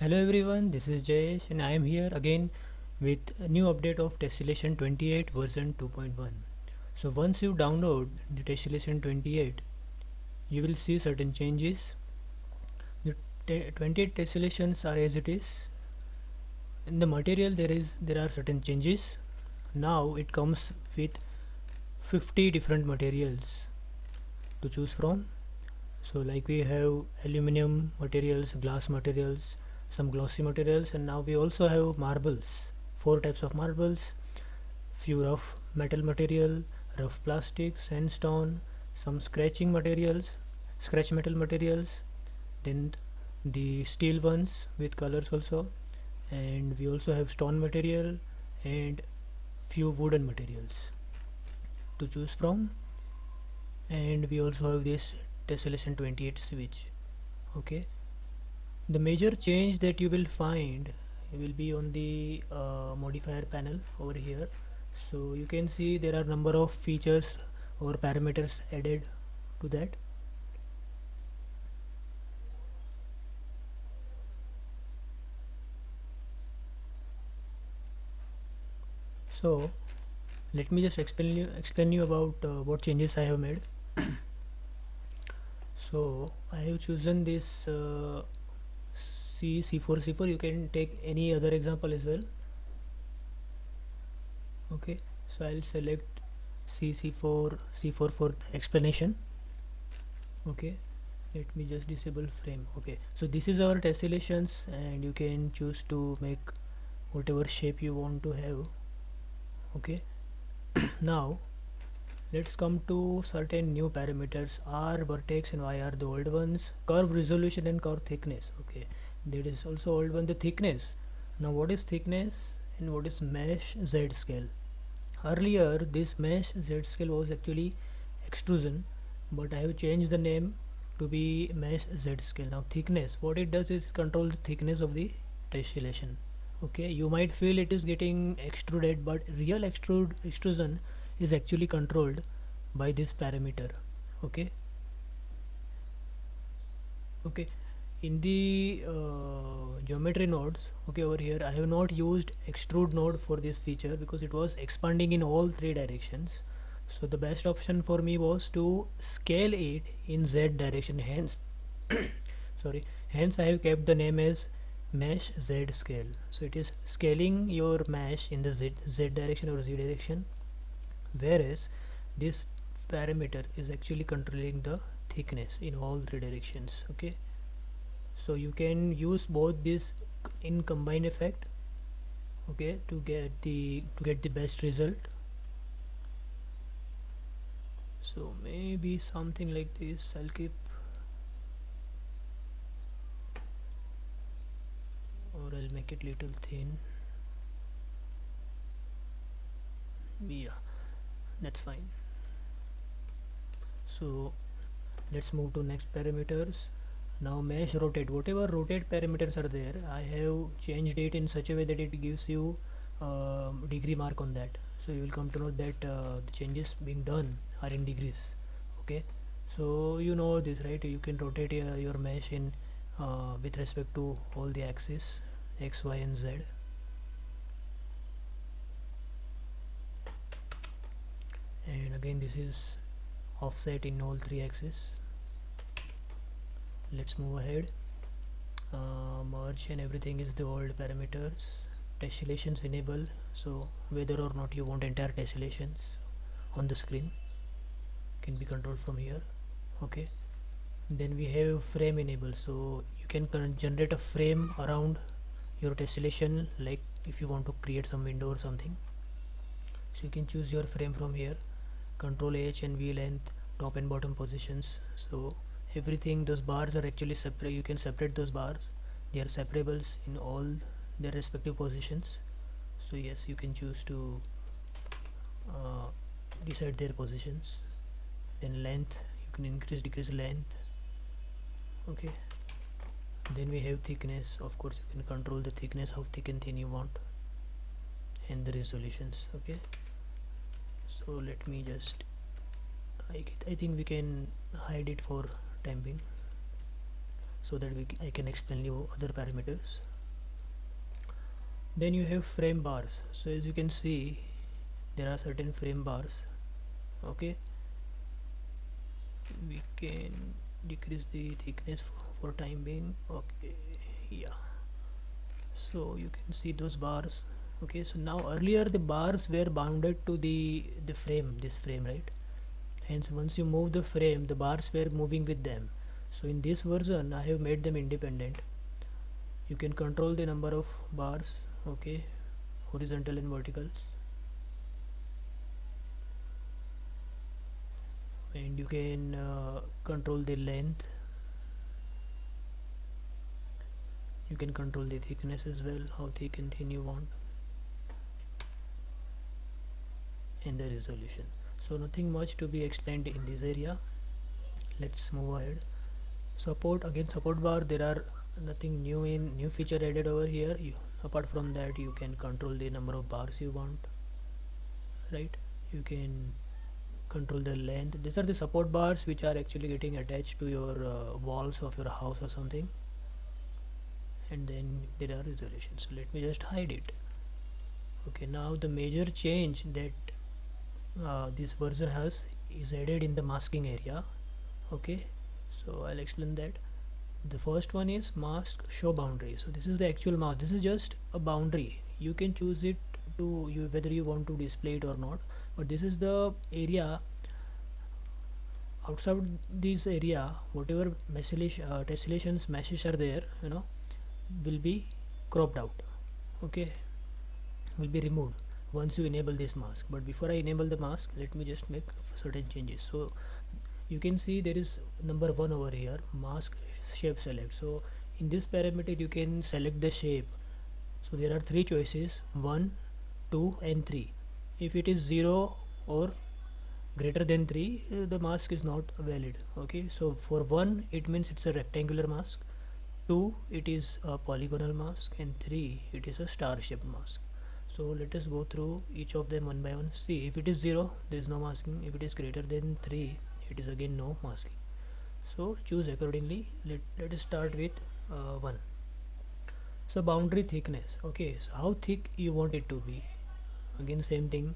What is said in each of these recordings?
Hello everyone, this is Jayesh and I am here again with a new update of Tessellation 28 version 2.1. So once you download the Tessellation 28, you will see certain changes. The 28 tessellations are as it is. In the material there are certain changes. Now it comes with 50 different materials to choose from. So like we have aluminum materials, glass materials, some glossy materials, and now we also have marbles, four types of marbles, few rough metal material, rough plastic, sandstone, some scratch metal materials, then the steel ones with colors also, and we also have stone material and few wooden materials to choose from. And we also have this tessellation 28 switch. Okay, the major change that you will find will be on the modifier panel over here. So you can see there are number of features or parameters added to that. So let me just explain you about what changes I have made. So I have chosen this C4. You can take any other example as well. Okay, so I'll select C4 for explanation. Okay, let me just disable frame. Okay, so this is our tessellations and you can choose to make whatever shape you want to have. Okay, now let's come to certain new parameters. R, vertex and Y are the old ones. Curve resolution and curve thickness. Okay, that is also old one. The thickness, now what is thickness and what is mesh Z scale? Earlier this mesh Z scale was actually extrusion, but I have changed the name to be mesh Z scale. Now thickness, what it does is control the thickness of the tessellation. Okay, you might feel it is getting extruded, but real extrusion is actually controlled by this parameter. Okay, okay, in the geometry nodes, okay, over here I have not used extrude node for this feature because it was expanding in all three directions. So the best option for me was to scale it in Z direction, hence sorry, hence I have kept the name as mesh Z scale. So it is scaling your mesh in the Z direction or Z direction, whereas this parameter is actually controlling the thickness in all three directions. Okay, so you can use both this in combined effect, okay, to get the best result. So maybe something like this I'll keep, or I'll make it little thin. Yeah, that's fine. So let's move to next parameters. Now mesh rotate, whatever rotate parameters are there, I have changed it in such a way that it gives you degree mark on that. So you will come to know that the changes being done are in degrees. Okay, so you know this, right? You can rotate your mesh in with respect to all the axes X, Y and Z. And again this is offset in all three axes. Let's move ahead. Merge and everything is the old parameters. Tessellations enable, so whether or not you want entire tessellations on the screen can be controlled from here. Okay, then we have frame enable, so you can generate a frame around your tessellation, like if you want to create some window or something. So you can choose your frame from here. Control H and V length, top and bottom positions. So everything, those bars are actually separate. You can separate those bars, they are separables in all their respective positions. So yes, you can choose to decide their positions. Then length, you can increase decrease length. Okay, then we have thickness. Of course you can control the thickness, how thick and thin you want, and the resolutions. Okay, so let me just I think we can hide it for time being, so that I can explain you other parameters. Then you have frame bars. So as you can see, there are certain frame bars. Okay, we can decrease the thickness for time being. Okay, yeah, so you can see those bars. Okay, so now earlier the bars were bounded to the frame, this frame, right? Hence once you move the frame, the bars were moving with them. So in this version I have made them independent. You can control the number of bars, okay, horizontal and verticals, and you can control the length. You can control the thickness as well, how thick and thin you want, and the resolution. So nothing much to be explained in this area. Let's move ahead. Support, again support bar, there are nothing new feature added over here. Apart from that, you can control the number of bars you want, right? You can control the length. These are the support bars which are actually getting attached to your walls of your house or something. And then there are resolutions, so let me just hide it. Okay, now the major change that this version has is added in the masking area. Okay, so I'll explain that. The first one is mask show boundary. So this is the actual mask. This is just a boundary. You can choose it to you whether you want to display it or not. But this is the area. Outside this area, whatever tessellations meshes are there, will be cropped out. Okay, will be removed once you enable this mask. But before I enable the mask, let me just make certain changes. So you can see there is number 1 over here, mask shape select. So in this parameter you can select the shape. So there are 3 choices, 1, 2 and 3. If it is 0 or greater than 3, the mask is not valid. Okay, so for 1 it means it's a rectangular mask, 2 it is a polygonal mask, and 3 it is a star shaped mask. So let us go through each of them one by one. See, if it is 0, there is no masking. If it is greater than 3, it is again no masking. So choose accordingly. Let us start with 1. So boundary thickness. Okay, so how thick you want it to be? Again same thing.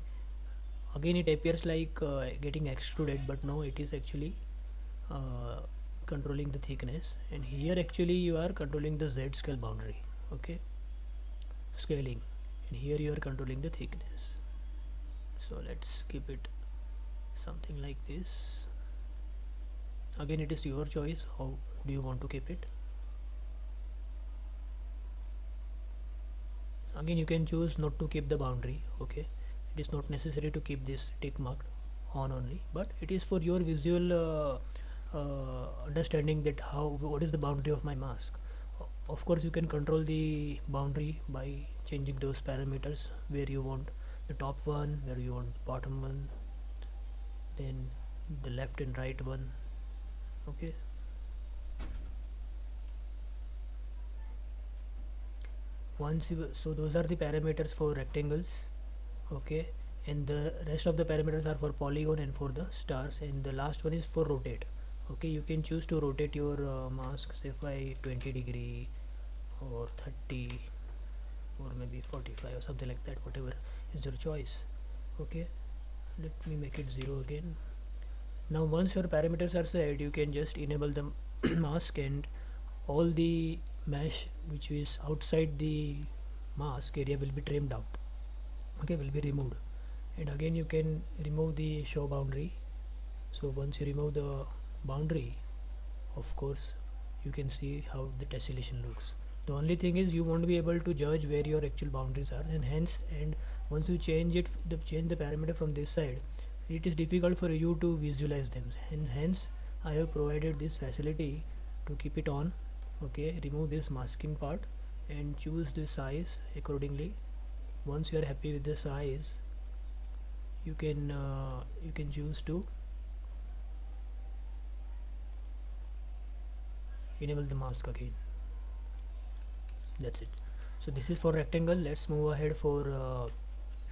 Again it appears like getting extruded, but no, it is actually controlling the thickness. And here actually you are controlling the Z scale boundary. Okay, scaling, and here you are controlling the thickness. So let's keep it something like this. Again it is your choice, how do you want to keep it. Again you can choose not to keep the boundary. Okay, it is not necessary to keep this tick marked on only, but it is for your visual understanding that what is the boundary of my mask. Of course you can control the boundary by changing those parameters, where you want the top one, where you want bottom one, then the left and right one. Okay, so those are the parameters for rectangles. Okay, and the rest of the parameters are for polygon and for the stars, and the last one is for rotate. Okay, you can choose to rotate your mask, say by 20 degree or 30 or maybe 45 or something like that, whatever is your choice. Okay, let me make it 0 again. Now once your parameters are set, you can just enable the mask, and all the mesh which is outside the mask area will be trimmed out. Okay, will be removed. And again you can remove the show boundary. So once you remove the boundary, of course you can see how the tessellation looks. The only thing is you won't be able to judge where your actual boundaries are, and once you change the parameter from this side, it is difficult for you to visualize them, and hence I have provided this facility to keep it on. Okay, remove this masking part and choose the size accordingly. Once you are happy with the size, you can choose to enable the mask again. That's it. So this is for rectangle. Let's move ahead for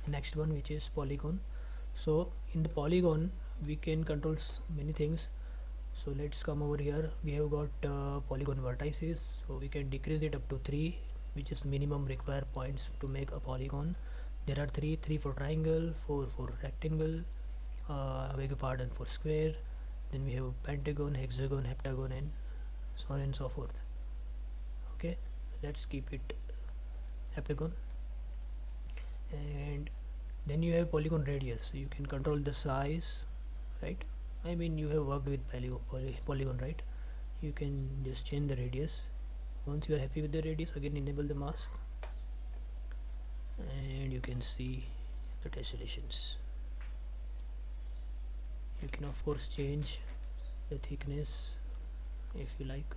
next one, which is polygon. So in the polygon we can control many things. So let's come over here. We have got polygon vertices, so we can decrease it up to 3, which is minimum required points to make a polygon. There are three for triangle, four for rectangle, beg your pardon, for square. Then we have pentagon, hexagon, heptagon, and so on and so forth. Okay, let's keep it heptagon. And then you have polygon radius, so you can control the size, right? I mean, you have worked with polygon, right? You can just change the radius. Once you are happy with the radius, again enable the mask, and you can see the tessellations. You can of course change the thickness if you like.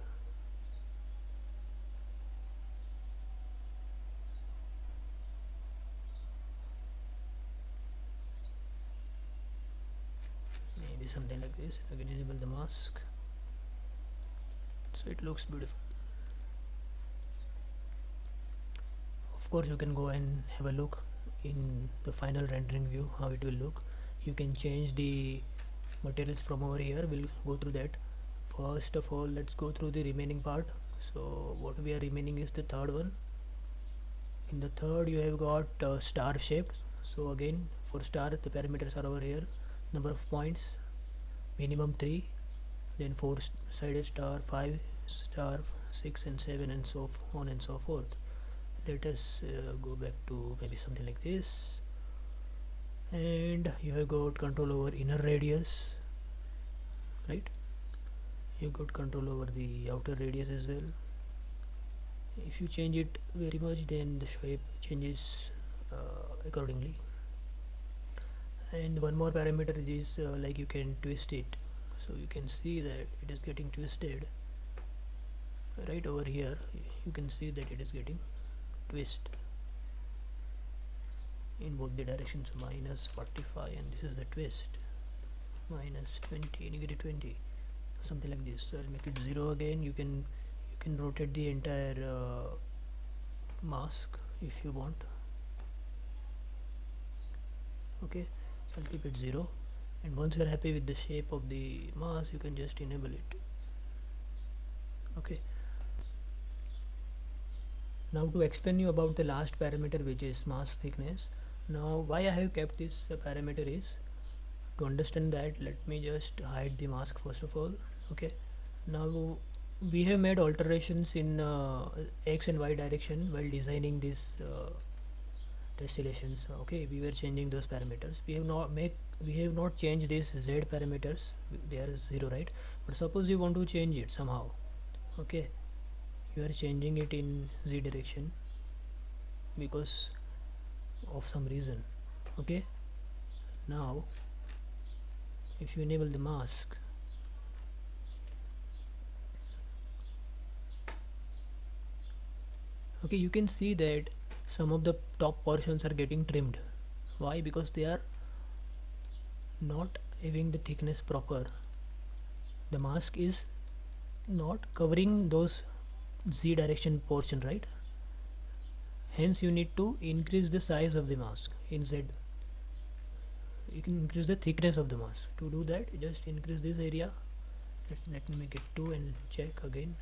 Maybe something like this. Again enable the mask, so it looks beautiful. Of course you can go and have a look in the final rendering view how it will look. You can change the materials from over here. We'll go through that. First of all, let's go through the remaining part. So what we are remaining is the third one. In the third you have got star shaped. So again, for star the parameters are over here. Number of points, minimum 3, then 4 sided star, 5 star, 6 and 7, and so on and so forth. Let us go back to maybe something like this. And you have got control over inner radius, right? You got control over the outer radius as well. If you change it very much, then the shape changes accordingly. And one more parameter is like you can twist it, so you can see that it is getting twisted right over here. You can see that it is getting twist in both the directions, minus 45, and this is the twist, minus 20, negative 20, something like this. So I'll make it 0 again. You can rotate the entire mask if you want. Okay, so I'll keep it 0, and once you are happy with the shape of the mask, you can just enable it. Okay, now to explain you about the last parameter, which is mask thickness. Now why I have kept this parameter is, to understand that, let me just hide the mask first of all. Okay, now we have made alterations in x and y direction while designing this tessellations. Okay, we were changing those parameters. We have not changed these z parameters. They are 0, right? But suppose you want to change it somehow. Okay, you are changing it in z direction because of some reason. Okay, now if you enable the mask, okay, you can see that some of the top portions are getting trimmed. Why? Because they are not having the thickness proper. The mask is not covering those z direction portion, right? Hence you need to increase the size of the mask in z. You can increase the thickness of the mask. To do that, just increase this area. Let me make it 2 and check again.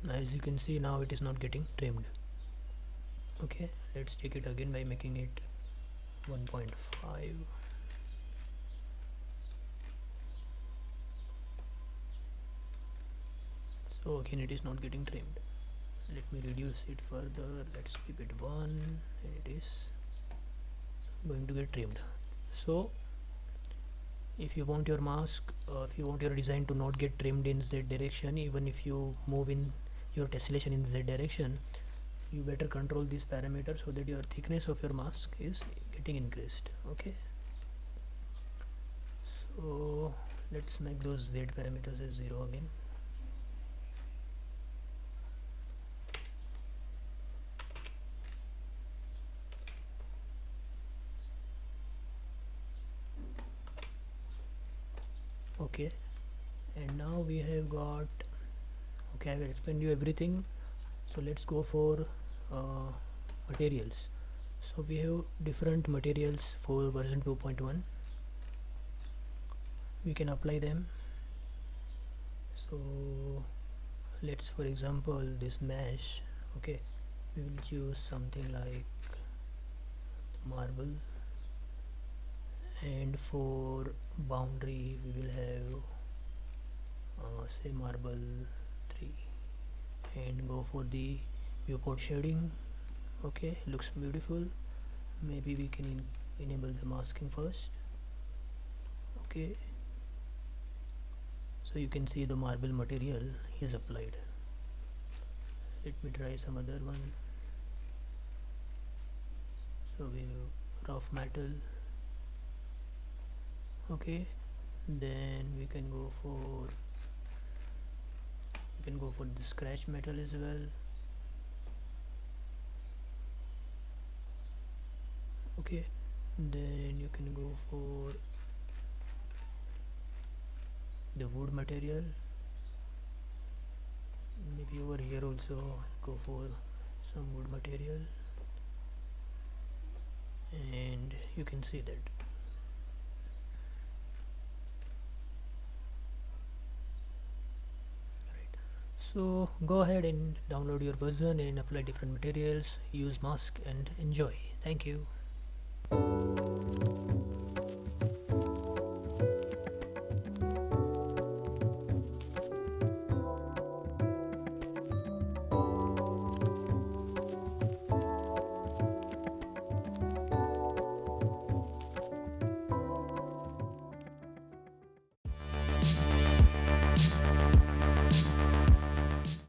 As you can see, now it is not getting trimmed. Okay, let's check it again by making it 1.5. So again it is not getting trimmed. Let me reduce it further. Let's keep it 1, and it is going to get trimmed. So if you want your mask, if you want your design to not get trimmed in z direction, even if you move in your tessellation in z direction, you better control this parameter so that your thickness of your mask is getting increased. Okay, so let's make those z parameters as 0 again. Okay, and now we have got, okay, I will explain you everything. So let's go for materials. So we have different materials for version 2.1. we can apply them. So let's for example this mesh. Okay, we will choose something like marble, and for boundary we will have say marble 3, and go for the viewport shading. Okay, looks beautiful. Maybe we can enable the masking first. Okay, so you can see the marble material is applied. Let me try some other one. So we have rough metal. Okay, then we can go for the scratch metal as well. Okay, then you can go for the wood material. Maybe over here also go for some wood material, and you can see that. So go ahead and download your version and apply different materials, use mask and enjoy. Thank you.